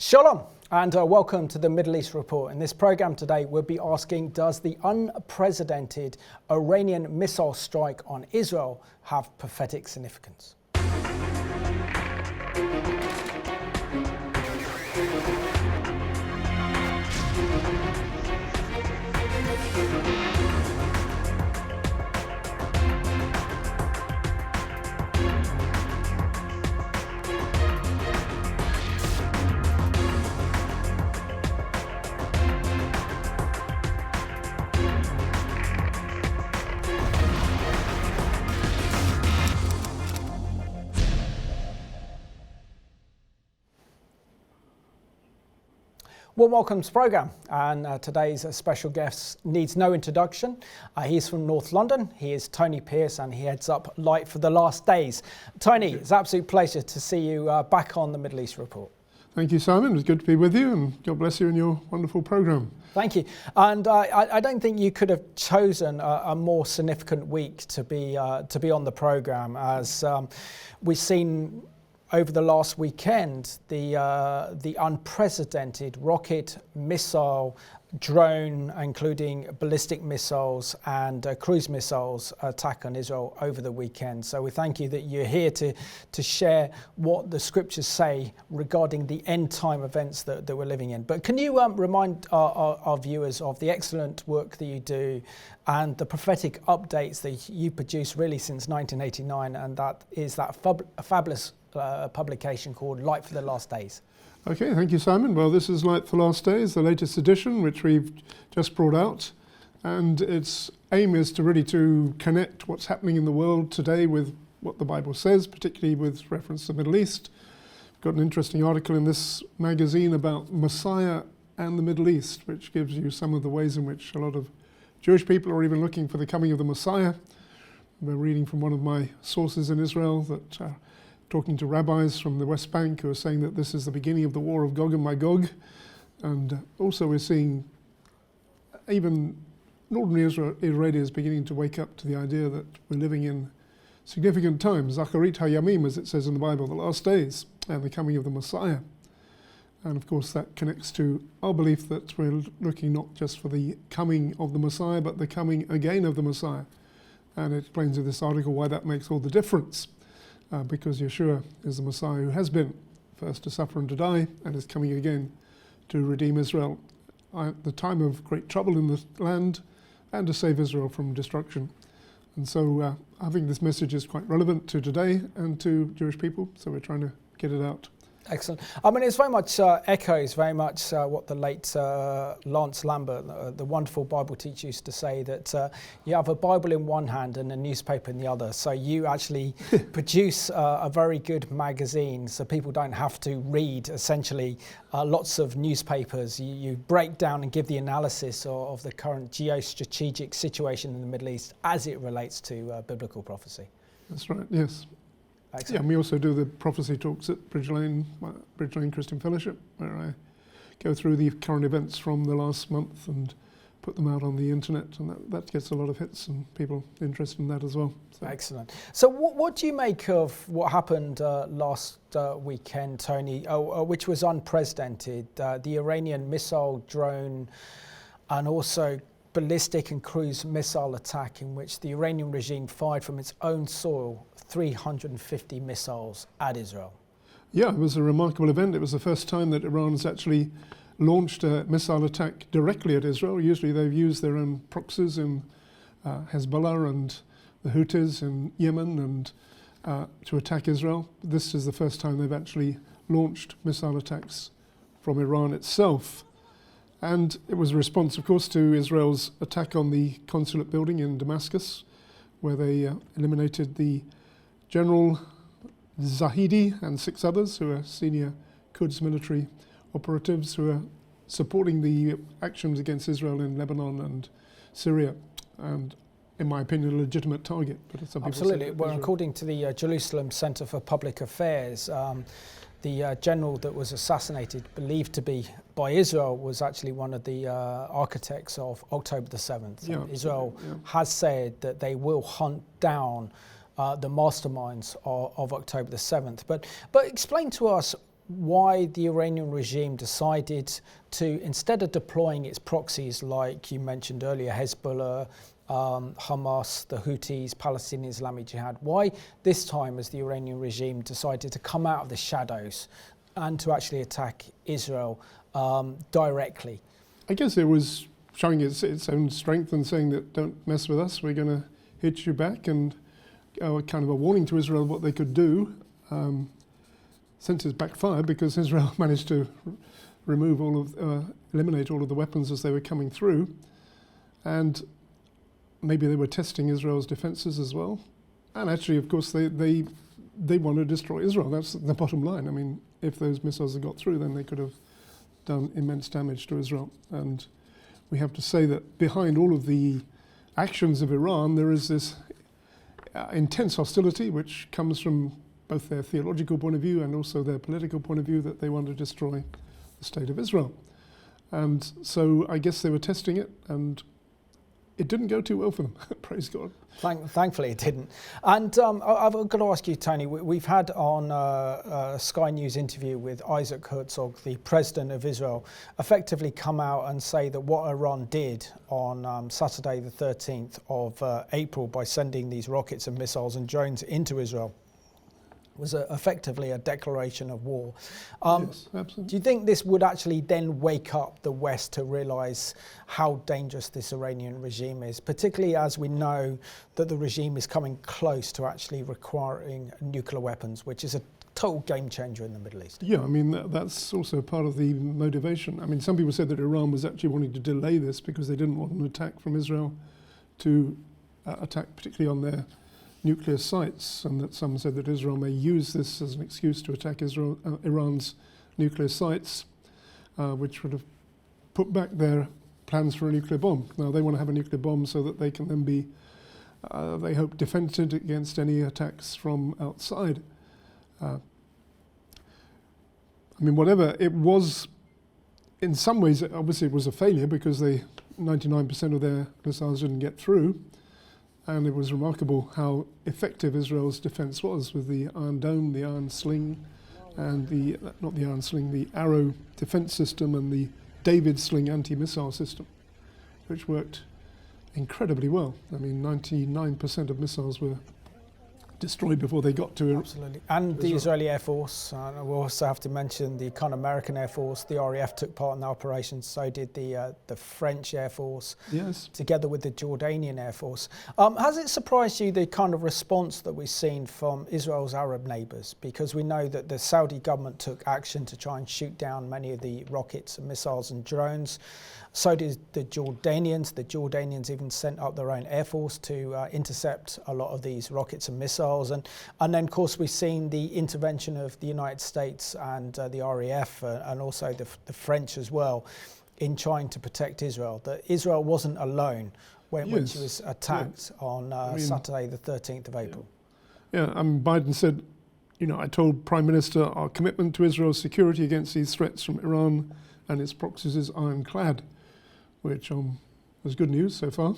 Shalom and welcome to the Middle East Report. In this program today, we'll be asking, does the unprecedented Iranian missile strike on Israel have prophetic significance? Well, welcome to the programme, and today's special guest needs no introduction. He's from North London. He is Tony Pearce and he heads up Light for the Last Days. Tony, it's an absolute pleasure to see you back on the Middle East Report. Thank you, Simon. It was good to be with you, and God bless you in your wonderful programme. Thank you. And I don't think you could have chosen a more significant week to be on the programme, as we've seen over the last weekend the unprecedented rocket, missile, drone, including ballistic missiles and cruise missiles attack on Israel over the weekend. So we thank you that you're here to share what the scriptures say regarding the end time events that we're living in. But can you remind our viewers of the excellent work that you do and the prophetic updates that you produce really since 1989, and that is that fabulous publication called Light for the Last Days? Okay, thank you, Simon. Well, this is Light for the Last Days, the latest edition, which we've just brought out. And its aim is to really to connect what's happening in the world today with what the Bible says, particularly with reference to the Middle East. We've got an interesting article in this magazine about Messiah and the Middle East, which gives you some of the ways in which a lot of Jewish people are even looking for the coming of the Messiah. We're reading from one of my sources in Israel that talking to rabbis from the West Bank who are saying that this is the beginning of the war of Gog and Magog. And also we're seeing even ordinary Israelis beginning to wake up to the idea that we're living in significant times, Zacharit HaYamim, as it says in the Bible, the last days, and the coming of the Messiah. And of course that connects to our belief that we're looking not just for the coming of the Messiah, but the coming again of the Messiah. And it explains in this article why that makes all the difference. Because Yeshua is the Messiah who has been first to suffer and to die, and is coming again to redeem Israel at the time of great trouble in the land and to save Israel from destruction. And so I think this message is quite relevant to today and to Jewish people, so we're trying to get it out. Excellent. I mean, it's very much echoes very much what the late Lance Lambert, the wonderful Bible teacher, used to say, that you have a Bible in one hand and a newspaper in the other. So you actually produce a very good magazine, so people don't have to read essentially lots of newspapers. You break down and give the analysis of the current geostrategic situation in the Middle East as it relates to biblical prophecy. That's right, yes. Excellent. Yeah, and we also do the prophecy talks at Bridge Lane Christian Fellowship, where I go through the current events from the last month and put them out on the internet, and that gets a lot of hits and people interested in that as well. So. Excellent. So what do you make of what happened last weekend, Tony, which was unprecedented, the Iranian missile, drone, and also ballistic and cruise missile attack in which the Iranian regime fired from its own soil 350 missiles at Israel? Yeah, it was a remarkable event. It was the first time that Iran has actually launched a missile attack directly at Israel. Usually they've used their own proxies in Hezbollah and the Houthis in Yemen and to attack Israel. This is the first time they've actually launched missile attacks from Iran itself. And it was a response, of course, to Israel's attack on the consulate building in Damascus, where they eliminated the General Zahidi and 6 others who are senior Quds military operatives who are supporting the actions against Israel in Lebanon and Syria. And in my opinion, a legitimate target. But some people absolutely. say Well, according to the Jerusalem Center for Public Affairs, the general that was assassinated, believed to be by Israel, was actually one of the architects of October the 7th. Yeah, Israel yeah. has said that they will hunt down the masterminds of October the 7th. But explain to us why the Iranian regime decided to, instead of deploying its proxies like you mentioned earlier, Hezbollah, Hamas, the Houthis, Palestinian Islamic Jihad, why this time has the Iranian regime decided to come out of the shadows and to actually attack Israel directly? I guess it was showing its own strength and saying that don't mess with us, we're going to hit you back, and kind of a warning to Israel what they could do. Since it's backfired because Israel managed to eliminate all of the weapons as they were coming through, and maybe they were testing Israel's defences as well. And actually, of course, they want to destroy Israel. That's the bottom line. I mean, if those missiles had got through, then they could have done immense damage to Israel. And we have to say that behind all of the actions of Iran, there is this intense hostility which comes from both their theological point of view and also their political point of view, that they want to destroy the state of Israel. And so I guess they were testing it, and it didn't go too well for them, praise God. Thankfully it didn't. And I've got to ask you, Tony, we've had on a Sky News interview with Isaac Herzog, the president of Israel, effectively come out and say that what Iran did on Saturday the 13th of April by sending these rockets and missiles and drones into Israel was effectively a declaration of war. Yes, absolutely. Do you think this would actually then wake up the West to realise how dangerous this Iranian regime is, particularly as we know that the regime is coming close to actually requiring nuclear weapons, which is a total game changer in the Middle East? Yeah, I mean, that's also part of the motivation. I mean, some people said that Iran was actually wanting to delay this because they didn't want an attack from Israel to attack particularly on their nuclear sites, and that some said that Israel may use this as an excuse to attack Iran's nuclear sites, which would have put back their plans for a nuclear bomb. Now they want to have a nuclear bomb so that they can then be, they hope, defended against any attacks from outside. I mean, whatever it was, in some ways, obviously it was a failure because 99% of their missiles didn't get through. And it was remarkable how effective Israel's defense was with the Iron Dome, the Iron Sling, and the Arrow defense system and the David Sling anti-missile system, which worked incredibly well. I mean, 99% of missiles were destroyed before they got to Absolutely. And the Israeli Air Force, we also have to mention the kind of American Air Force, the RAF took part in the operation, so did the French Air Force, yes, together with the Jordanian Air Force. Has it surprised you the kind of response that we've seen from Israel's Arab neighbours? Because we know that the Saudi government took action to try and shoot down many of the rockets and missiles and drones. So did the Jordanians. The Jordanians even sent up their own air force to intercept a lot of these rockets and missiles. And then, of course, we've seen the intervention of the United States and the RAF and also the French as well in trying to protect Israel. That Israel wasn't alone when she was attacked on Saturday, the 13th of April. Yeah, Biden said, I told Prime Minister our commitment to Israel's security against these threats from Iran and its proxies is ironclad, which was good news so far.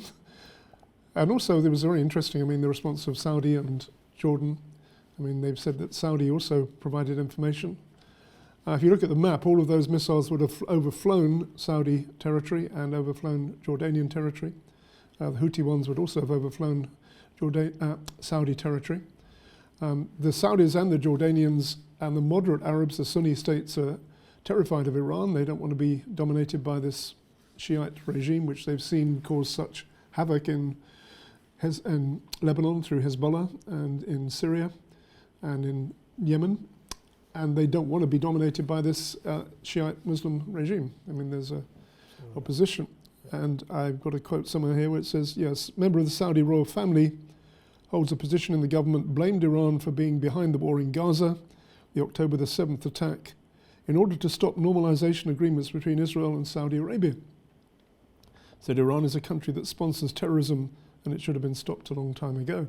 And also there was very interesting, the response of Saudi and Jordan. They've said that Saudi also provided information. If you look at the map, all of those missiles would have overflown Saudi territory and overflown Jordanian territory. The Houthi ones would also have overflown Saudi territory. The Saudis and the Jordanians and the moderate Arabs, the Sunni states, are terrified of Iran. They don't want to be dominated by this Shiite regime, which they've seen cause such havoc in Lebanon through Hezbollah and in Syria and in Yemen. And they don't want to be dominated by this Shiite Muslim regime. There's a opposition. And I've got a quote somewhere here where it says, yes, member of the Saudi royal family holds a position in the government, blamed Iran for being behind the war in Gaza, the October the 7th attack, in order to stop normalization agreements between Israel and Saudi Arabia. Said Iran is a country that sponsors terrorism and it should have been stopped a long time ago.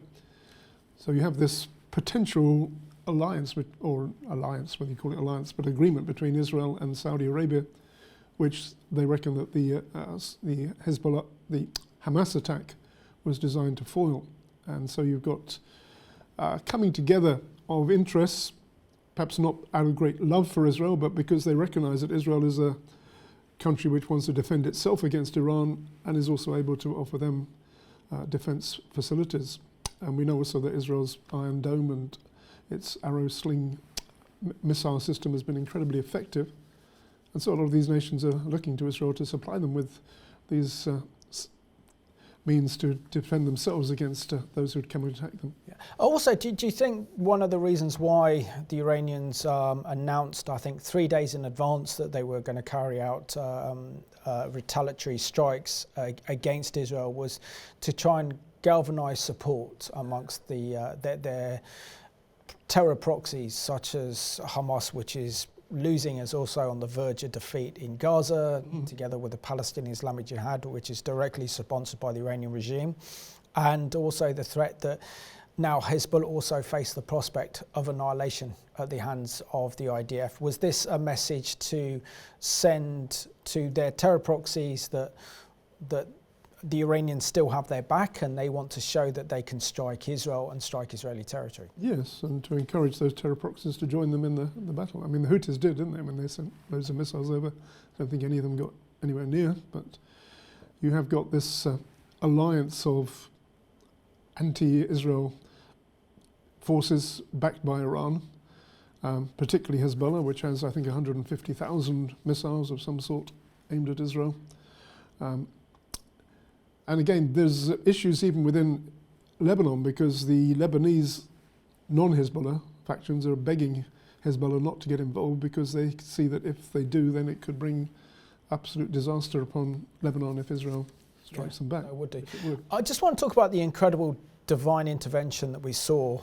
So you have this potential alliance, whether you call it alliance, but agreement between Israel and Saudi Arabia, which they reckon that the Hezbollah, the Hamas attack was designed to foil. And so you've got coming together of interests perhaps not out of great love for Israel, but because they recognize that Israel is a country which wants to defend itself against Iran and is also able to offer them defense facilities. And we know also that Israel's Iron Dome and its arrow sling missile system has been incredibly effective. And so a lot of these nations are looking to Israel to supply them with these means to defend themselves against those who would come and attack them. Yeah. Also, do you think one of the reasons why the Iranians announced, I think 3 days in advance, that they were going to carry out retaliatory strikes against Israel was to try and galvanize support amongst their terror proxies such as Hamas, which is losing, is also on the verge of defeat in Gaza, together with the Palestinian Islamic Jihad, which is directly sponsored by the Iranian regime, and also the threat that now Hezbollah also face the prospect of annihilation at the hands of the IDF. Was this a message to send to their terror proxies that the Iranians still have their back and they want to show that they can strike Israel and strike Israeli territory? Yes, and to encourage those terror proxies to join them in the battle. I mean, the Houthis did, didn't they, when they sent loads of missiles over? I don't think any of them got anywhere near, but you have got this alliance of anti-Israel forces backed by Iran, particularly Hezbollah, which has, I think, 150,000 missiles of some sort aimed at Israel. And again, there's issues even within Lebanon, because the Lebanese non-Hezbollah factions are begging Hezbollah not to get involved because they see that if they do, then it could bring absolute disaster upon Lebanon if Israel strikes them back. It would do. I just want to talk about the incredible divine intervention that we saw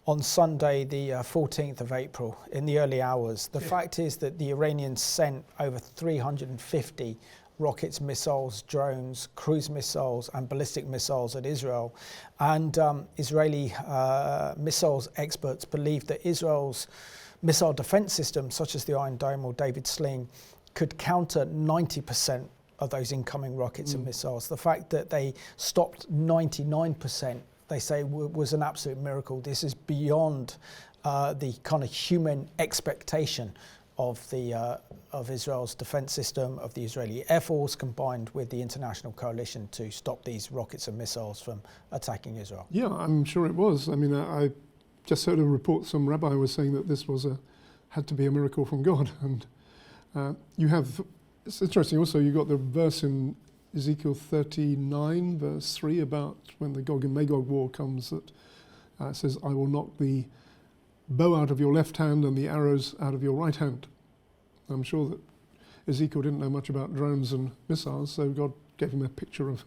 on Sunday, the 14th of April, in the early hours. The fact is that the Iranians sent over 350 rockets, missiles, drones, cruise missiles and ballistic missiles at Israel. And Israeli missiles experts believe that Israel's missile defense system, such as the Iron Dome or David Sling, could counter 90% of those incoming rockets and missiles. The fact that they stopped 99%, they say, was an absolute miracle. This is beyond the kind of human expectation of Israel's defense system, of the Israeli Air Force, combined with the international coalition to stop these rockets and missiles from attacking Israel. Yeah, I'm sure it was. I mean, I just heard a report, some rabbi was saying that this had to be a miracle from God. And it's interesting also, you got the verse in Ezekiel 39, verse 3, about when the Gog and Magog war comes, that says, I will knock the bow out of your left hand and the arrows out of your right hand. I'm sure that Ezekiel didn't know much about drones and missiles, so God gave him a picture of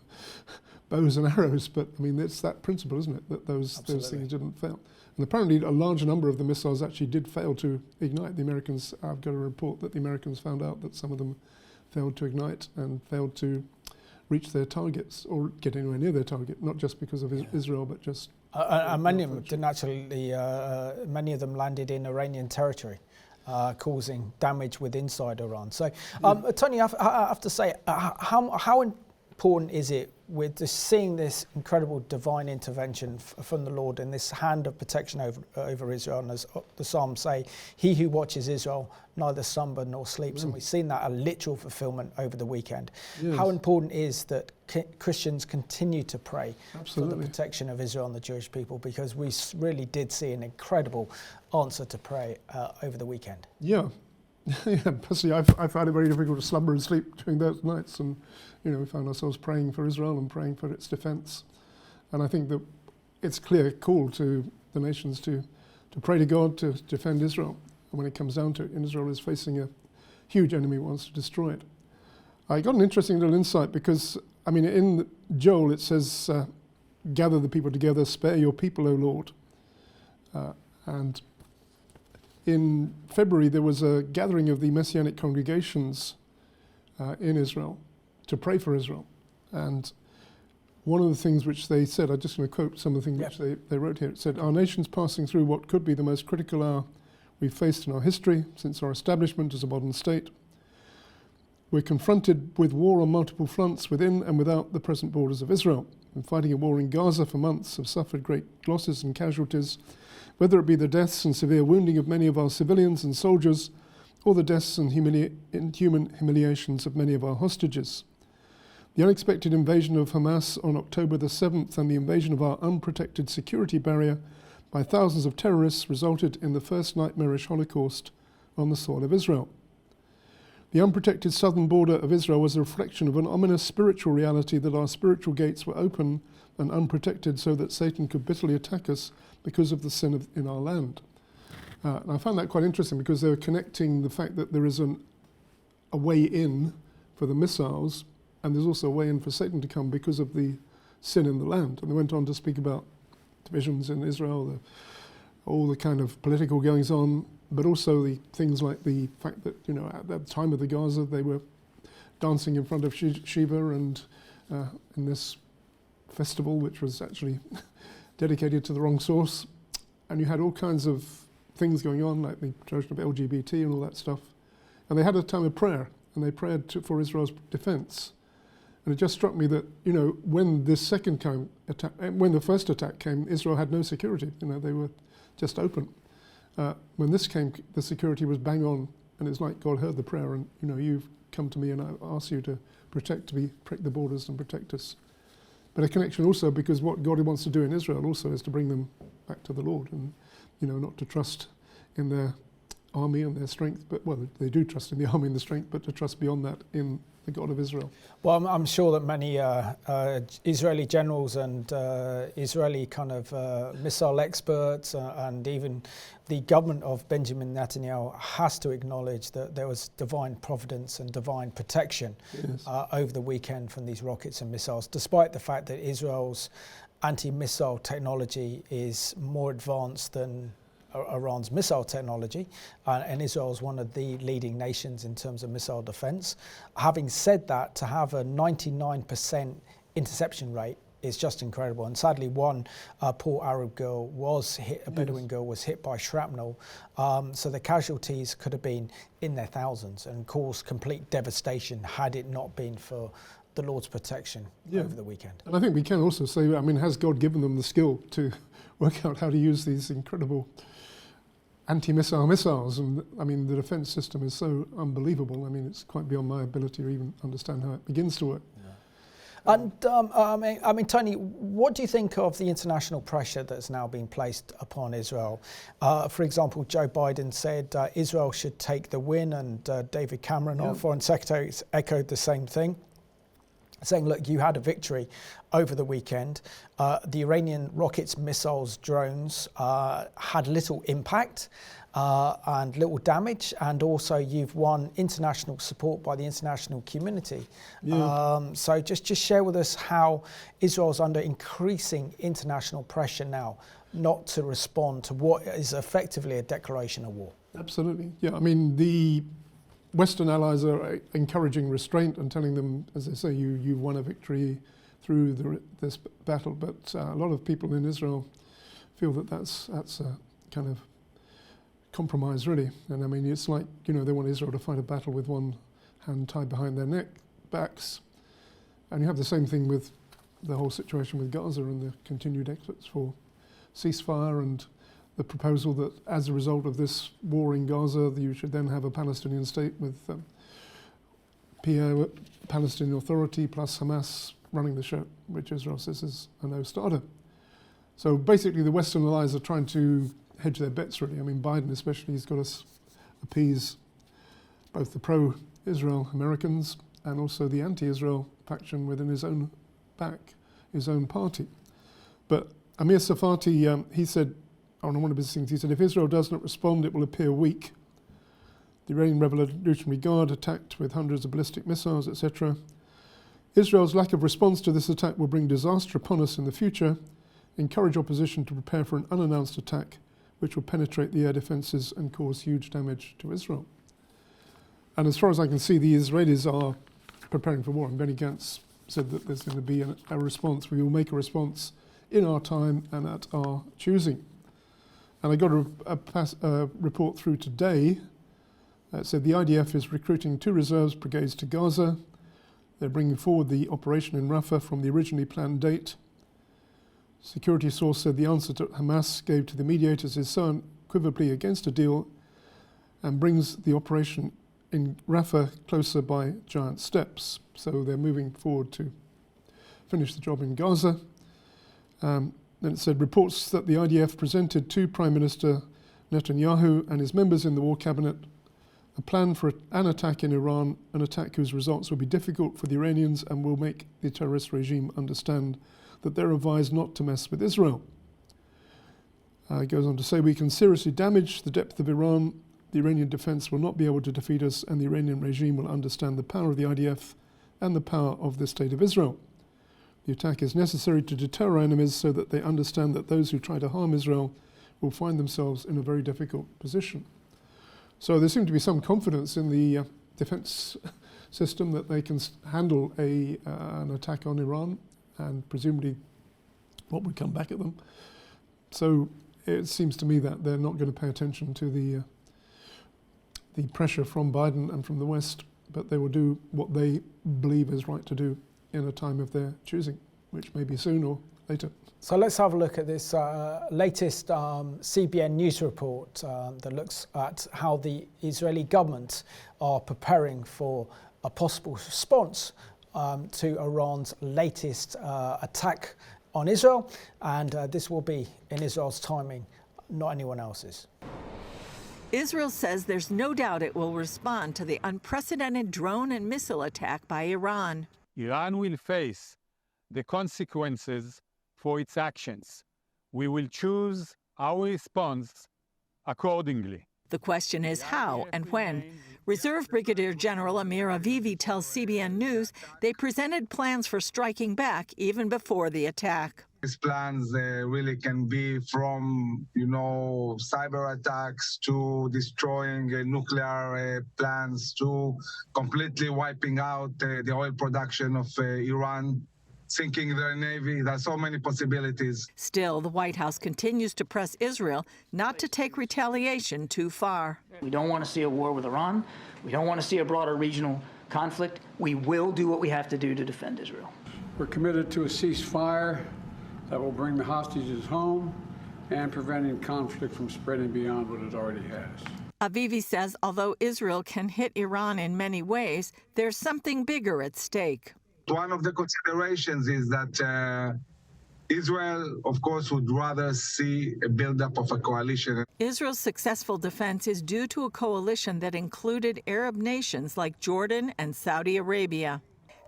bows and arrows. But I mean, it's that principle, isn't it, that those things didn't fail. And apparently a large number of the missiles actually did fail to ignite. The Americans, I've got a report that the Americans found out that some of them failed to ignite and failed to reach their targets or get anywhere near their target, not just because of Israel, but just... many of them didn't actually, many of them landed in Iranian territory, causing damage inside Iran. So, Tony, I have to say, how important is it with seeing this incredible divine intervention from the Lord and this hand of protection over Israel? And as the Psalms say, he who watches Israel neither slumber nor sleeps. And we've seen that a literal fulfillment over the weekend. Yes. How important is that Christians continue to pray for the protection of Israel and the Jewish people, because we really did see an incredible answer to prayer over the weekend. Yeah. Yeah, personally, I found it very difficult to slumber and sleep during those nights, and we found ourselves praying for Israel and praying for its defence. And I think that it's a clear call to the nations to pray to God to defend Israel. And when it comes down to it, and Israel is facing a huge enemy who wants to destroy it. I got an interesting little insight because, I mean, in Joel it says, gather the people together, spare your people, O Lord. And in February, there was a gathering of the Messianic congregations in Israel to pray for Israel. And one of the things which they said, I'm just going to quote some of the things which they wrote here. It said, our nation's passing through what could be the most critical hour we've faced in our history since our establishment as a modern state. We're confronted with war on multiple fronts within and without the present borders of Israel. Been fighting a war in Gaza for months, have suffered great losses and casualties, whether it be the deaths and severe wounding of many of our civilians and soldiers, or the deaths and inhuman humiliations of many of our hostages. The unexpected invasion of Hamas on October the 7th and the invasion of our unprotected security barrier by thousands of terrorists resulted in the first nightmarish Holocaust on the soil of Israel. The unprotected southern border of Israel was a reflection of an ominous spiritual reality that our spiritual gates were open and unprotected so that Satan could bitterly attack us because of the sin in our land. And I found that quite interesting because they were connecting the fact that there is a way in for the missiles, and there's also a way in for Satan to come because of the sin in the land. And they went on to speak about divisions in Israel, all the kind of political goings on, but also the things like the fact that, at the time of the Gaza, they were dancing in front of Shiva and in this festival, which was actually dedicated to the wrong source. And you had all kinds of things going on, like the promotion of LGBT and all that stuff. And they had a time of prayer, and they prayed for Israel's defense. And it just struck me that, when this second attack, when the first attack came, Israel had no security. They were just open. When this came, the security was bang on, and it's like God heard the prayer, and you've come to me, and I ask you to protect the borders and protect us. But a connection also because what God wants to do in Israel also is to bring them back to the Lord, and not to trust in their army and their strength, but they do trust in the army and the strength, but to trust beyond that in the God of Israel. Well, I'm sure that many Israeli generals and Israeli kind of missile experts and even the government of Benjamin Netanyahu has to acknowledge that there was divine providence and divine protection over the weekend from these rockets and missiles, despite the fact that Israel's anti-missile technology is more advanced than Iran's missile technology, and Israel is one of the leading nations in terms of missile defense. Having said that, to have a 99% interception rate is just incredible. And sadly, one poor Arab girl was hit, a Bedouin girl was hit by shrapnel. So the casualties could have been in their thousands and caused complete devastation had it not been for the Lord's protection over the weekend. And I think we can also say, has God given them the skill to work out how to use these incredible anti-missile missiles? And the defense system is so unbelievable. It's quite beyond my ability to even understand how it begins to work. And Tony, what do you think of the international pressure that's now being placed upon Israel? For example, Joe Biden said Israel should take the win, and David Cameron, our foreign secretary, echoed the same thing, saying, look, you had a victory over the weekend. The Iranian rockets, missiles, drones had little impact and little damage, and also you've won international support by the international community. So just share with us how Israel's under increasing international pressure now not to respond to what is effectively a declaration of war. Absolutely. The Western allies are encouraging restraint and telling them, as they say, you won a victory through this battle. But a lot of people in Israel feel that that's a kind of compromise, really. And it's like, they want Israel to fight a battle with one hand tied behind their backs. And you have the same thing with the whole situation with Gaza and the continued efforts for ceasefire, and the proposal that as a result of this war in Gaza, you should then have a Palestinian state with PA, Palestinian Authority, plus Hamas running the show, which Israel says is a no-starter. So basically the Western allies are trying to hedge their bets, really. Biden especially, he's got to appease both the pro-Israel Americans and also the anti-Israel faction within his own party. But Amir Safati, he said, on one of his things, he said, if Israel does not respond, it will appear weak. The Iranian Revolutionary Guard attacked with hundreds of ballistic missiles, etc. Israel's lack of response to this attack will bring disaster upon us in the future, encourage opposition to prepare for an unannounced attack, which will penetrate the air defences and cause huge damage to Israel. And as far as I can see, the Israelis are preparing for war. And Benny Gantz said that there's going to be a response. We will make a response in our time and at our choosing. And I got a report through today It said the IDF is recruiting 2 reserves brigades to Gaza. They're bringing forward the operation in Rafah from the originally planned date. Security source said the answer that Hamas gave to the mediators is so unequivocally against a deal and brings the operation in Rafah closer by giant steps. So they're moving forward to finish the job in Gaza. Then it said reports that the IDF presented to Prime Minister Netanyahu and his members in the war cabinet a plan for an attack in Iran, an attack whose results will be difficult for the Iranians and will make the terrorist regime understand that they're advised not to mess with Israel. It goes on to say, we can seriously damage the depth of Iran. The Iranian defense will not be able to defeat us, and the Iranian regime will understand the power of the IDF and the power of the State of Israel. The attack is necessary to deter our enemies so that they understand that those who try to harm Israel will find themselves in a very difficult position. So there seems to be some confidence in the defense system that they can handle an attack on Iran, and presumably what would come back at them. So it seems to me that they're not going to pay attention to the pressure from Biden and from the West, but they will do what they believe is right to do in a time of their choosing, which may be soon or later. So let's have a look at this latest CBN news report that looks at how the Israeli government are preparing for a possible response to Iran's latest attack on Israel, and this will be in Israel's timing, not anyone else's. Israel says there's no doubt it will respond to the unprecedented drone and missile attack by Iran. Iran will face the consequences for its actions. We will choose our response accordingly. The question is how and when. Reserve Brigadier General Amir Avivi tells CBN News they presented plans for striking back even before the attack. These plans really can be from, cyber attacks to destroying nuclear plants to completely wiping out the oil production of Iran, sinking their navy. There are so many possibilities. Still, the White House continues to press Israel not to take retaliation too far. We don't want to see a war with Iran. We don't want to see a broader regional conflict. We will do what we have to do to defend Israel. We're committed to a ceasefire that will bring the hostages home and preventing conflict from spreading beyond what it already has. Avivi says although Israel can hit Iran in many ways, there's something bigger at stake. One of the considerations is that Israel, of course, would rather see a buildup of a coalition. Israel's successful defense is due to a coalition that included Arab nations like Jordan and Saudi Arabia.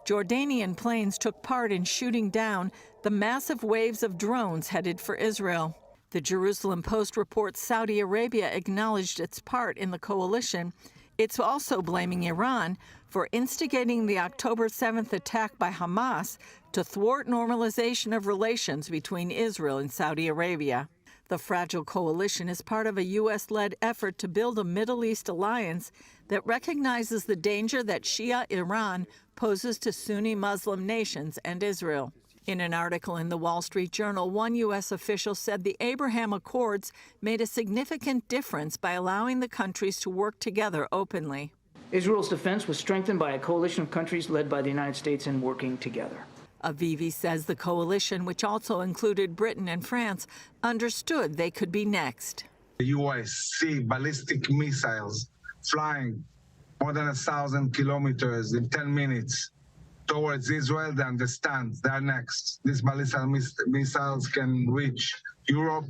Jordanian planes took part in shooting down the massive waves of drones headed for Israel. The Jerusalem Post reports Saudi Arabia acknowledged its part in the coalition. It's also blaming Iran for instigating the October 7th attack by Hamas to thwart normalization of relations between Israel and Saudi Arabia. The fragile coalition is part of a U.S.-led effort to build a Middle East alliance that recognizes the danger that Shia Iran poses to Sunni Muslim nations and Israel. In an article in the Wall Street Journal, one U.S. official said the Abraham Accords made a significant difference by allowing the countries to work together openly. Israel's defense was strengthened by a coalition of countries led by the United States and working together. Avivi says the coalition, which also included Britain and France, understood they could be next. The U.S. see ballistic missiles flying more than 1,000 kilometers in 10 minutes towards Israel. They understand they're next. These ballistic missiles can reach Europe.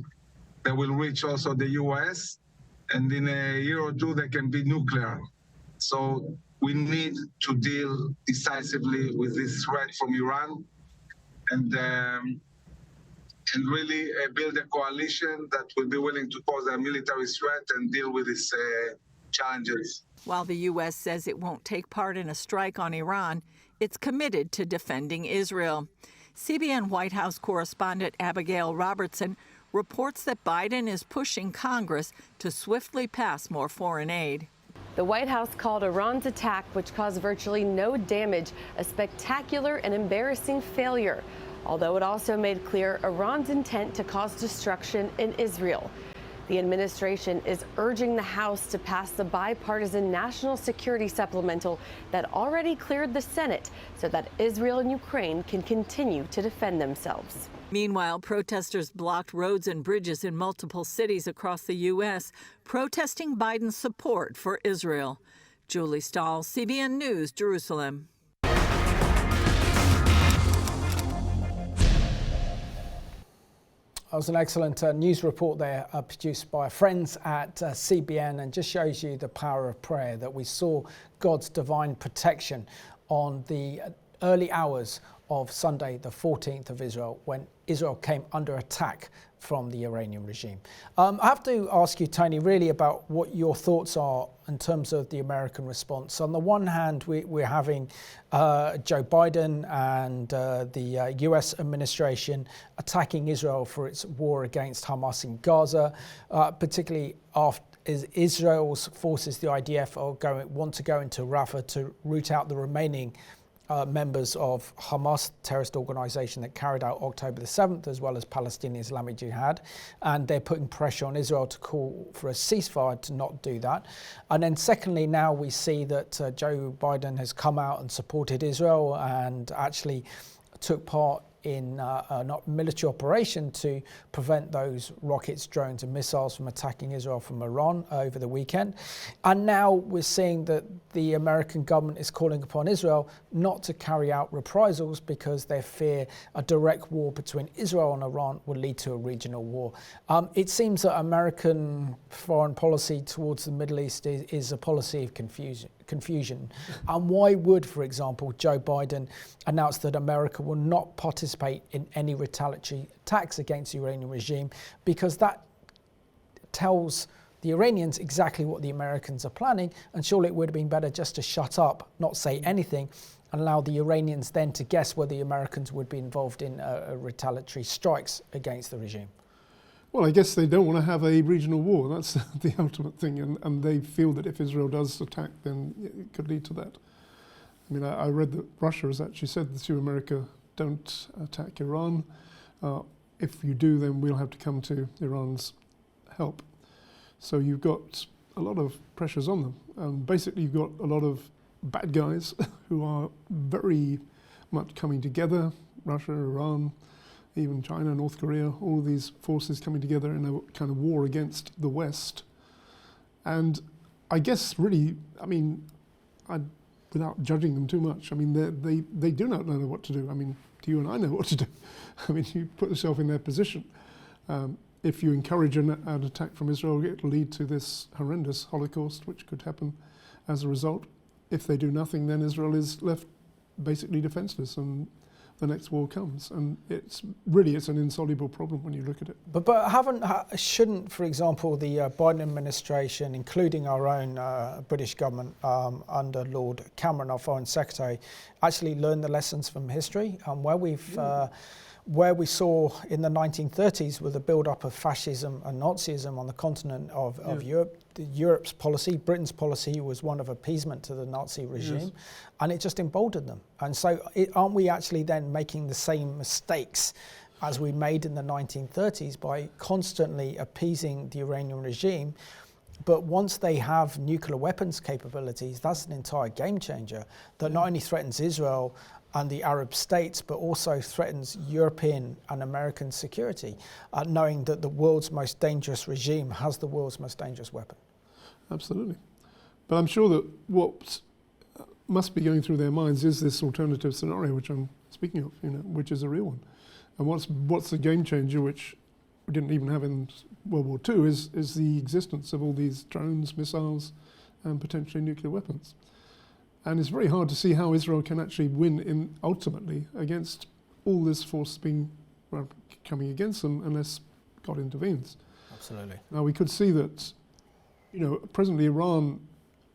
They will reach also the U.S. And in a year or two, they can be nuclear. So we need to deal decisively with this threat from Iran and really build a coalition that will be willing to pose a military threat and deal with these challenges. While the U.S. says it won't take part in a strike on Iran, it's committed to defending Israel. CBN White House correspondent Abigail Robertson reports that Biden is pushing Congress to swiftly pass more foreign aid. The White House called Iran's attack, which caused virtually no damage, a spectacular and embarrassing failure, although it also made clear Iran's intent to cause destruction in Israel. The administration is urging the House to pass the bipartisan national security supplemental that already cleared the Senate so that Israel and Ukraine can continue to defend themselves. Meanwhile, protesters blocked roads and bridges in multiple cities across the U.S., protesting Biden's support for Israel. Julie Stahl, CBN News, Jerusalem. That was an excellent news report there produced by friends at CBN, and just shows you the power of prayer, that we saw God's divine protection on the early hours of Sunday, the 14th of Israel, when Israel came under attack from the Iranian regime. I have to ask you, Tony, really about what your thoughts are in terms of the American response. On the one hand, we're having Joe Biden and the US administration attacking Israel for its war against Hamas in Gaza, particularly after Israel's forces, the IDF, want to go into Rafah to root out the remaining members of Hamas, terrorist organization that carried out October the 7th, as well as Palestinian Islamic Jihad. And they're putting pressure on Israel to call for a ceasefire to not do that. And then secondly, now we see that Joe Biden has come out and supported Israel and actually took part in a military operation to prevent those rockets, drones and missiles from attacking Israel from Iran over the weekend. And now we're seeing that the American government is calling upon Israel not to carry out reprisals because they fear a direct war between Israel and Iran will lead to a regional war. It seems that American foreign policy towards the Middle East is a policy of confusion. And why would, for example, Joe Biden announce that America will not participate in any retaliatory attacks against the Iranian regime? Because that tells the Iranians exactly what the Americans are planning, and surely it would have been better just to shut up, not say anything, and allow the Iranians then to guess whether the Americans would be involved in retaliatory strikes against the regime. Well, I guess they don't want to have a regional war. That's the ultimate thing. And they feel that if Israel does attack, then it could lead to that. I mean, I read that Russia has actually said to America, don't attack Iran. If you do, then we'll have to come to Iran's help. So you've got a lot of pressures on them. Basically, you've got a lot of bad guys who are very much coming together, Russia, Iran, even China, North Korea, all of these forces coming together in a kind of war against the West. And I guess really, I mean, without judging them too much, I mean, they do not know what to do. I mean, do you and I know what to do? I mean, you put yourself in their position. If you encourage an attack from Israel, it will lead to this horrendous Holocaust, which could happen as a result. If they do nothing, then Israel is left basically defenseless, and the next war comes, and it's an insoluble problem when you look at it. But shouldn't, for example, the Biden administration, including our own British government under Lord Cameron, our Foreign Secretary, actually learn the lessons from history, where we saw in the 1930s with the build-up of fascism and Nazism on the continent of Europe. Europe's policy, Britain's policy, was one of appeasement to the Nazi regime, and it just emboldened them. And so aren't we actually then making the same mistakes as we made in the 1930s by constantly appeasing the Iranian regime? But once they have nuclear weapons capabilities, that's an entire game changer that not only threatens Israel and the Arab states, but also threatens European and American security, knowing that the world's most dangerous regime has the world's most dangerous weapon. Absolutely. But I'm sure that what must be going through their minds is this alternative scenario, which I'm speaking of, which is a real one. And what's the game changer, which we didn't even have in World War II, is the existence of all these drones, missiles, and potentially nuclear weapons. And it's very hard to see how Israel can actually win ultimately against all this force coming against them unless God intervenes. Absolutely. Now we could see that, presently Iran,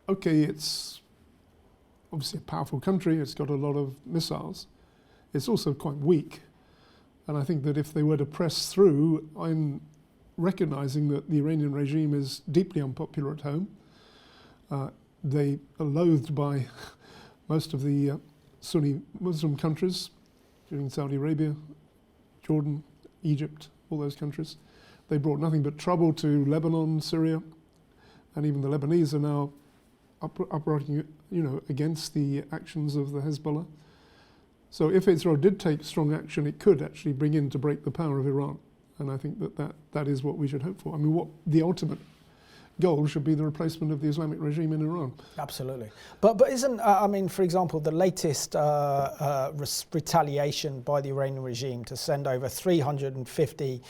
okay, it's obviously a powerful country, it's got a lot of missiles, it's also quite weak. And I think that if they were to press through, I'm recognizing that the Iranian regime is deeply unpopular at home. They are loathed by most of the Sunni Muslim countries, including Saudi Arabia, Jordan, Egypt, all those countries. They brought nothing but trouble to Lebanon, Syria, and even the Lebanese are now uprooting, against the actions of the Hezbollah. So if Israel did take strong action, it could actually bring in to break the power of Iran. And I think that is what we should hope for. I mean, what the ultimate goal should be the replacement of the Islamic regime in Iran. Absolutely. But isn't, for example, the latest retaliation by the Iranian regime to send over 350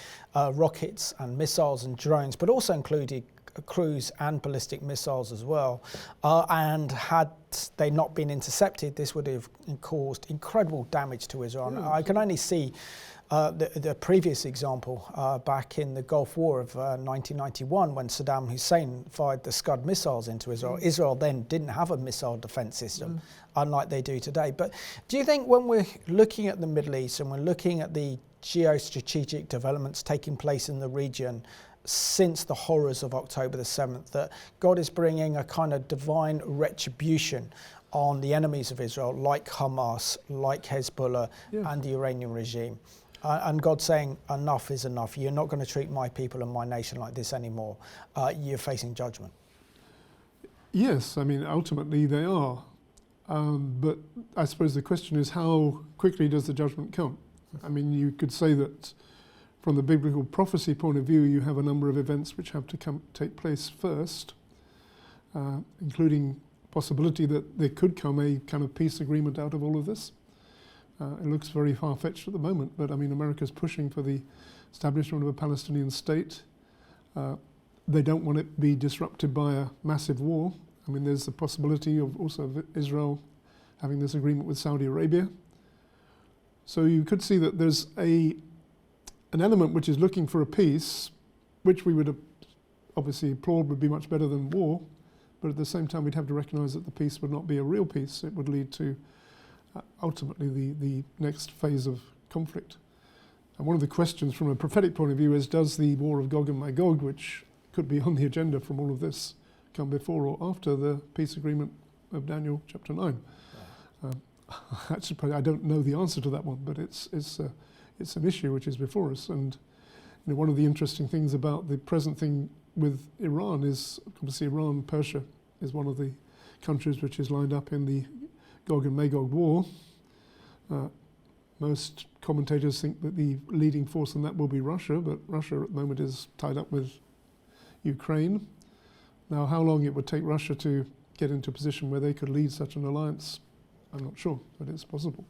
rockets and missiles and drones, but also included cruise and ballistic missiles as well, and had they not been intercepted, this would have caused incredible damage to Israel. Yeah. I can only see the previous example back in the Gulf War of 1991, when Saddam Hussein fired the Scud missiles into Israel. Israel then didn't have a missile defense system, unlike they do today. But do you think when we're looking at the Middle East and we're looking at the geostrategic developments taking place in the region since the horrors of October the 7th, that God is bringing a kind of divine retribution on the enemies of Israel, like Hamas, like Hezbollah, and the Iranian regime? And God saying, enough is enough. You're not going to treat my people and my nation like this anymore. You're facing judgment. Yes, I mean, ultimately they are. But I suppose the question is, how quickly does the judgment come? I mean, you could say that from the biblical prophecy point of view, you have a number of events which have to take place first, including possibility that there could come a kind of peace agreement out of all of this. It looks very far-fetched at the moment, but I mean, America's pushing for the establishment of a Palestinian state. They don't want it to be disrupted by a massive war. I mean, there's the possibility of also Israel having this agreement with Saudi Arabia. So you could see that there's an element which is looking for a peace, which we would obviously applaud would be much better than war, but at the same time we'd have to recognise that the peace would not be a real peace. It would lead to ultimately the next phase of conflict. And one of the questions from a prophetic point of view is, does the war of Gog and Magog, which could be on the agenda from all of this, come before or after the peace agreement of Daniel chapter 9? Actually, I don't know the answer to that one, but it's an issue which is before us. And one of the interesting things about the present thing with Iran is, obviously, Persia is one of the countries which is lined up in the Gog and Magog war. Most commentators think that the leading force in that will be Russia, but Russia at the moment is tied up with Ukraine. Now, how long it would take Russia to get into a position where they could lead such an alliance, I'm not sure, but it's possible.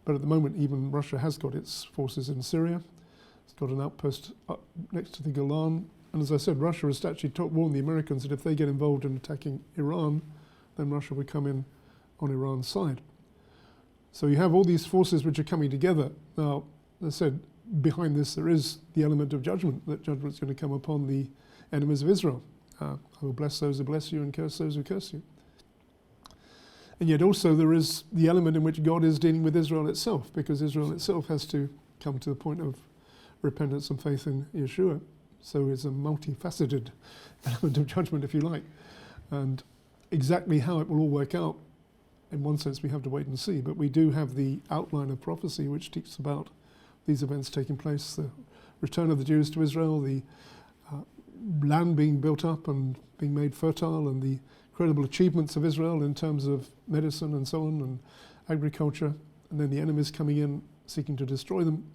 But at the moment, even Russia has got its forces in Syria. It's got an outpost up next to the Golan. And as I said, Russia has actually warned the Americans that if they get involved in attacking Iran, then Russia would come in on Iran's side. So you have all these forces which are coming together. Now, as I said, behind this there is the element of judgment, that judgment's going to come upon the enemies of Israel. I will bless those who bless you and curse those who curse you. And yet also there is the element in which God is dealing with Israel itself, because Israel itself has to come to the point of repentance and faith in Yeshua. So it's a multifaceted element of judgment, if you like. And exactly how it will all work out, in one sense, we have to wait and see. But we do have the outline of prophecy which speaks about these events taking place, the return of the Jews to Israel, the land being built up and being made fertile, and the incredible achievements of Israel in terms of medicine and so on, and agriculture, and then the enemies coming in seeking to destroy them.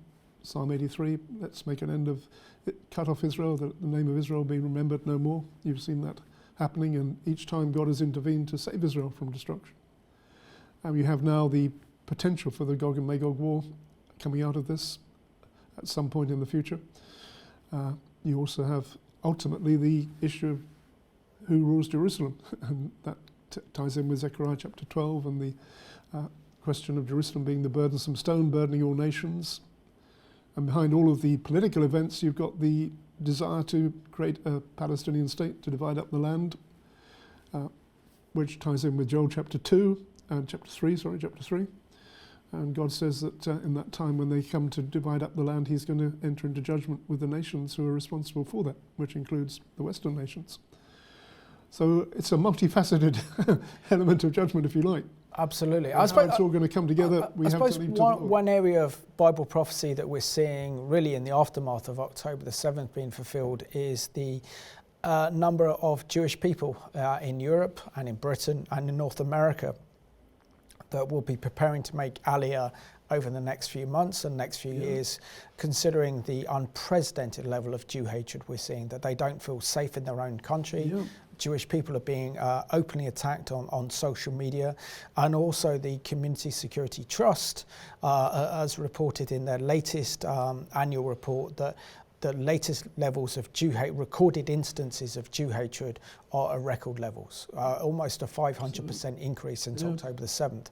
Psalm 83, let's make an end of it, cut off Israel, that the name of Israel be remembered no more. You've seen that happening, and each time God has intervened to save Israel from destruction. And you have now the potential for the Gog and Magog war coming out of this at some point in the future. You also have ultimately the issue of who rules Jerusalem, and that ties in with Zechariah chapter 12 and the question of Jerusalem being the burdensome stone burdening all nations. And behind all of the political events, you've got the desire to create a Palestinian state, to divide up the land, which ties in with Joel chapter 2 and chapter 3. And God says that in that time when they come to divide up the land, he's going to enter into judgment with the nations who are responsible for that, which includes the Western nations. So it's a multifaceted element of judgment, if you like. Absolutely. I suppose it's all going to come together. I suppose one area of Bible prophecy that we're seeing really in the aftermath of October the 7th being fulfilled is the number of Jewish people in Europe and in Britain and in North America that will be preparing to make Aliyah over the next few months and next few years, considering the unprecedented level of Jew hatred we're seeing, that they don't feel safe in their own country. Jewish people are being openly attacked on social media, and also the Community Security Trust, as reported in their latest annual report, that the latest levels of Jew hate, recorded instances of Jew hatred, are at record levels, almost a 500% increase since October the 7th.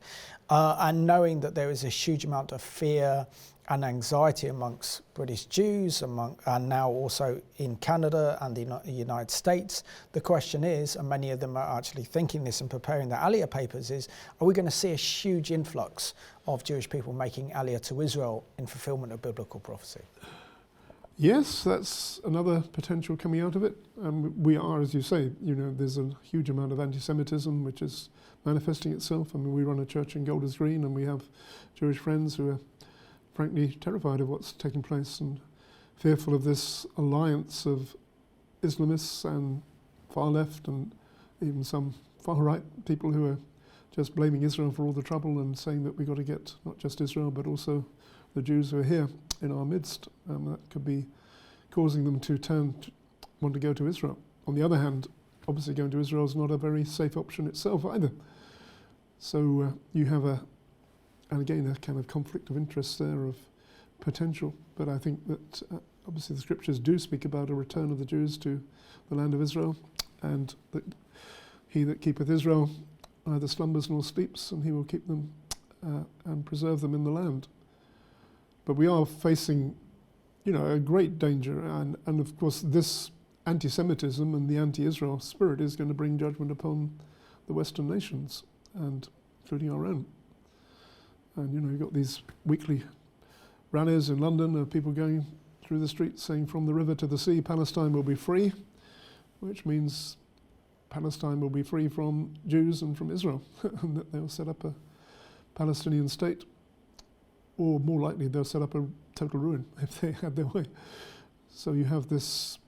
And knowing that there is a huge amount of fear and anxiety amongst British Jews, and now also in Canada and the United States, the question is, and many of them are actually thinking this and preparing their Aliyah papers, is, are we going to see a huge influx of Jewish people making Aliyah to Israel in fulfillment of biblical prophecy? Yes, that's another potential coming out of it. We are, as you say, there's a huge amount of anti-Semitism which is manifesting itself. I mean, we run a church in Golders Green, and we have Jewish friends who are frankly terrified of what's taking place and fearful of this alliance of Islamists and far left and even some far right people who are just blaming Israel for all the trouble and saying that we've got to get not just Israel but also the Jews who are here in our midst. That could be causing them to want to go to Israel. On the other hand, obviously going to Israel is not a very safe option itself either. So you have and again, a kind of conflict of interest there of potential. But I think that obviously the scriptures do speak about a return of the Jews to the land of Israel, and that he that keepeth Israel neither slumbers nor sleeps, and he will keep them and preserve them in the land. But we are facing, a great danger, and of course this anti-Semitism and the anti-Israel spirit is going to bring judgment upon the Western nations, and including our own. And you've got these weekly rallies in London of people going through the streets saying, from the river to the sea, Palestine will be free, which means Palestine will be free from Jews and from Israel, and that they'll set up a Palestinian state, or more likely they'll set up a total ruin if they had their way. So you have this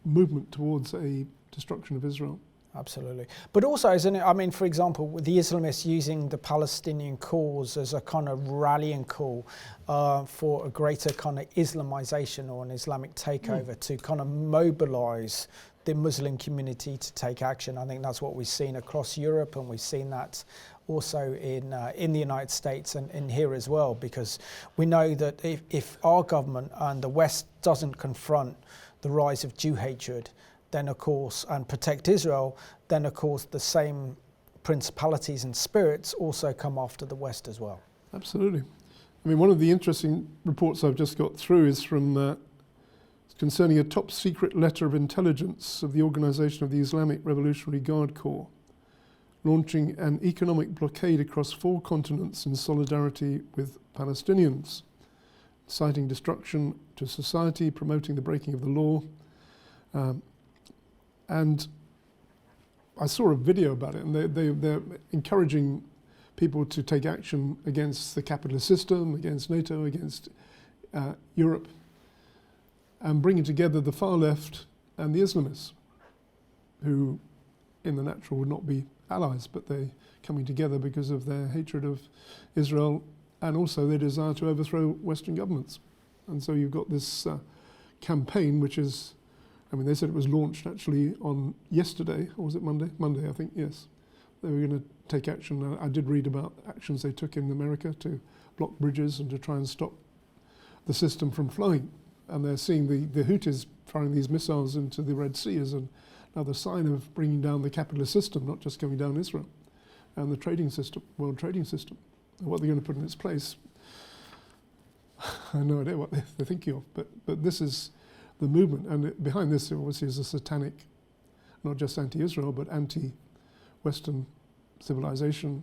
movement towards a destruction of Israel. Absolutely. But also, isn't it, I mean, for example, with the Islamists using the Palestinian cause as a kind of rallying call for a greater kind of Islamization or an Islamic takeover to kind of mobilize the Muslim community to take action. I think that's what we've seen across Europe, and we've seen that also in the United States and here as well, because we know that if our government and the West doesn't confront the rise of Jew hatred, then of course, and protect Israel, then of course the same principalities and spirits also come after the West as well. Absolutely. I mean, one of the interesting reports I've just got through is from concerning a top secret letter of intelligence of the Organization of the Islamic Revolutionary Guard Corps, launching an economic blockade across 4 continents in solidarity with Palestinians, inciting destruction to society, promoting the breaking of the law. And I saw a video about it, and they're encouraging people to take action against the capitalist system, against NATO, against Europe, and bringing together the far left and the Islamists, who in the natural would not be allies, but they're coming together because of their hatred of Israel and also their desire to overthrow Western governments. And so you've got this campaign, which is, I mean, they said it was launched actually on yesterday, or was it Monday? Monday, I think, yes. They were going to take action. I did read about actions they took in America to block bridges and to try and stop the system from flowing. And they're seeing the Houthis firing these missiles into the Red Sea as another sign of bringing down the capitalist system, not just going down Israel, and the trading system, world trading system. And what they're going to put in its place, I have no idea what they're thinking of, but this is the movement, and behind this obviously is a satanic, not just anti-Israel, but anti-Western civilization,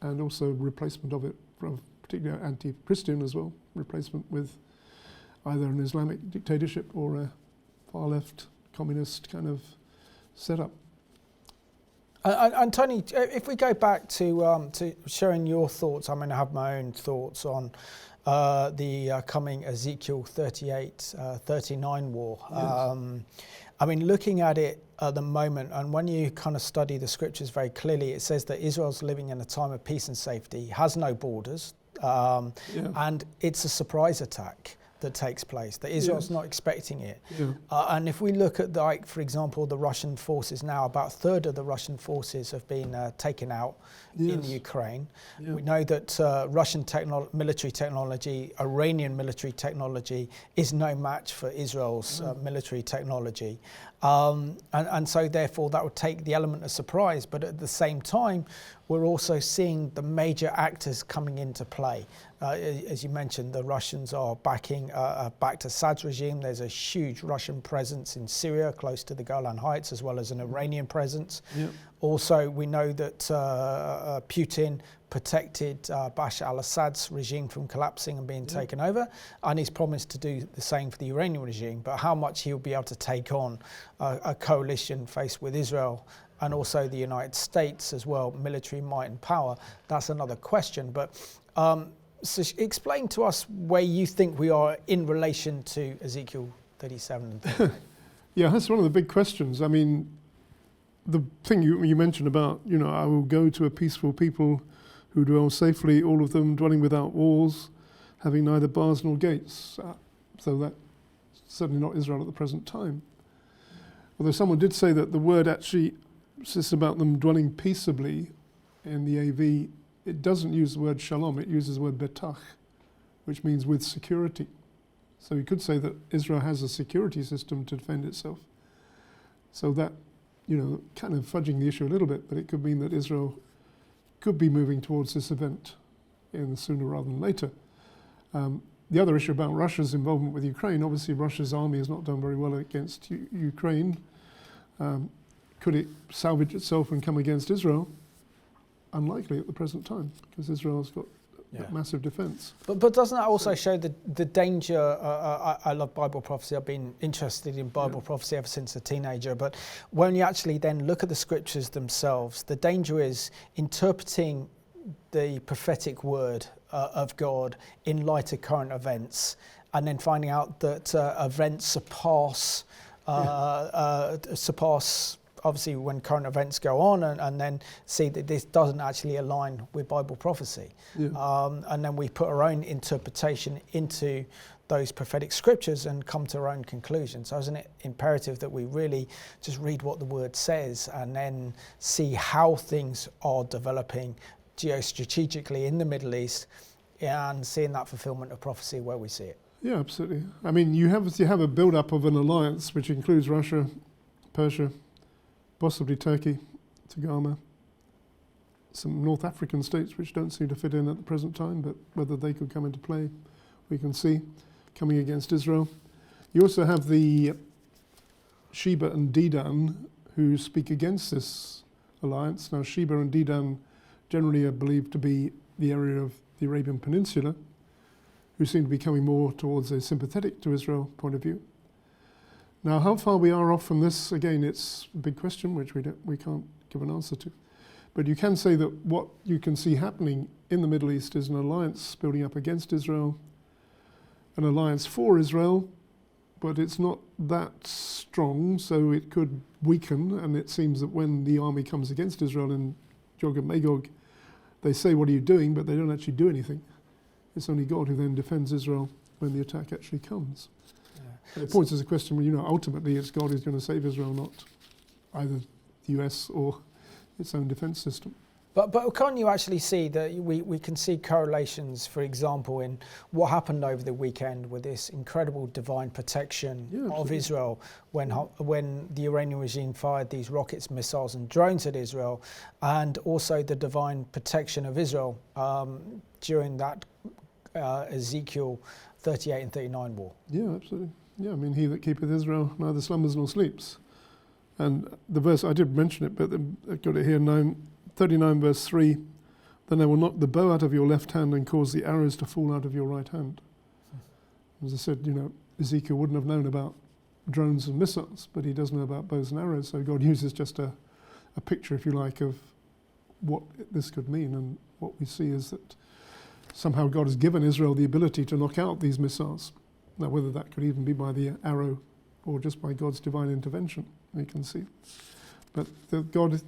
and also replacement of it, from particularly anti-Christian as well, replacement with either an Islamic dictatorship or a far-left communist kind of setup. And Tony, if we go back to sharing your thoughts, I mean, I have my own thoughts on the coming Ezekiel 38, 39 war. Yes. I mean, looking at it at the moment, and when you kind of study the scriptures very clearly, it says that Israel's living in a time of peace and safety, has no borders, and it's a surprise attack that takes place, that Israel's not expecting it. And if we look at, like, for example, the Russian forces now, about a third of the Russian forces have been taken out in Ukraine. We know that Russian military technology, Iranian military technology is no match for Israel's military technology. And so therefore that would take the element of surprise, but at the same time, we're also seeing the major actors coming into play. As you mentioned, the Russians are backing backed Assad's regime. There's a huge Russian presence in Syria, close to the Golan Heights, as well as an Iranian presence. Also, we know that Putin protected Bashar al-Assad's regime from collapsing and being taken over, and he's promised to do the same for the Iranian regime. But how much he'll be able to take on a coalition faced with Israel and also the United States as well, military might and power, that's another question. But so explain to us where you think we are in relation to Ezekiel 37 and 38. Yeah, that's one of the big questions. I mean, the thing you mentioned about, I will go to a peaceful people who dwell safely, all of them dwelling without walls, having neither bars nor gates. So that's certainly not Israel at the present time. Although someone did say that the word actually says about them dwelling peaceably in the AV, it doesn't use the word shalom, it uses the word betach, which means with security. So you could say that Israel has a security system to defend itself. So that, kind of fudging the issue a little bit, but it could mean that Israel could be moving towards this event sooner rather than later. The other issue about Russia's involvement with Ukraine, obviously Russia's army has not done very well against Ukraine. Could it salvage itself and come against Israel? Unlikely at the present time, because Israel's got that massive defence. But doesn't that also show the danger? I love Bible prophecy. I've been interested in Bible prophecy ever since a teenager. But when you actually then look at the scriptures themselves, the danger is interpreting the prophetic word of God in light of current events, and then finding out that events surpass obviously when current events go on, and then see that this doesn't actually align with Bible prophecy. And then we put our own interpretation into those prophetic scriptures and come to our own conclusions. So isn't it imperative that we really just read what the word says and then see how things are developing geostrategically in the Middle East and seeing that fulfillment of prophecy where we see it? Yeah, absolutely. I mean, you have a build-up of an alliance which includes Russia, Persia, possibly Turkey, Tagama, some North African states which don't seem to fit in at the present time, but whether they could come into play, we can see, coming against Israel. You also have the Sheba and Dedan who speak against this alliance. Now, Sheba and Dedan generally are believed to be the area of the Arabian Peninsula, who seem to be coming more towards a sympathetic to Israel point of view. Now, how far we are off from this, again, it's a big question which we can't give an answer to. But you can say that what you can see happening in the Middle East is an alliance building up against Israel, an alliance for Israel, but it's not that strong, so it could weaken. And it seems that when the army comes against Israel in Gog and Magog, they say, "What are you doing?" but they don't actually do anything. It's only God who then defends Israel when the attack actually comes. It points as a question where, ultimately it's God who's going to save Israel, not either the US or its own defense system. But can't you actually see that we can see correlations, for example, in what happened over the weekend with this incredible divine protection of Israel when the Iranian regime fired these rockets, missiles and drones at Israel, and also the divine protection of Israel during that Ezekiel 38 and 39 war? Yeah, absolutely. Yeah, I mean, he that keepeth Israel neither slumbers nor sleeps. And the verse, I did mention it, but I've got it here, 39 verse 3, then I will knock the bow out of your left hand and cause the arrows to fall out of your right hand. As I said, Ezekiel wouldn't have known about drones and missiles, but he does know about bows and arrows, so God uses just a a picture, if you like, of what this could mean. And what we see is that somehow God has given Israel the ability to knock out these missiles. Now, whether that could even be by the arrow or just by God's divine intervention, we can see. But God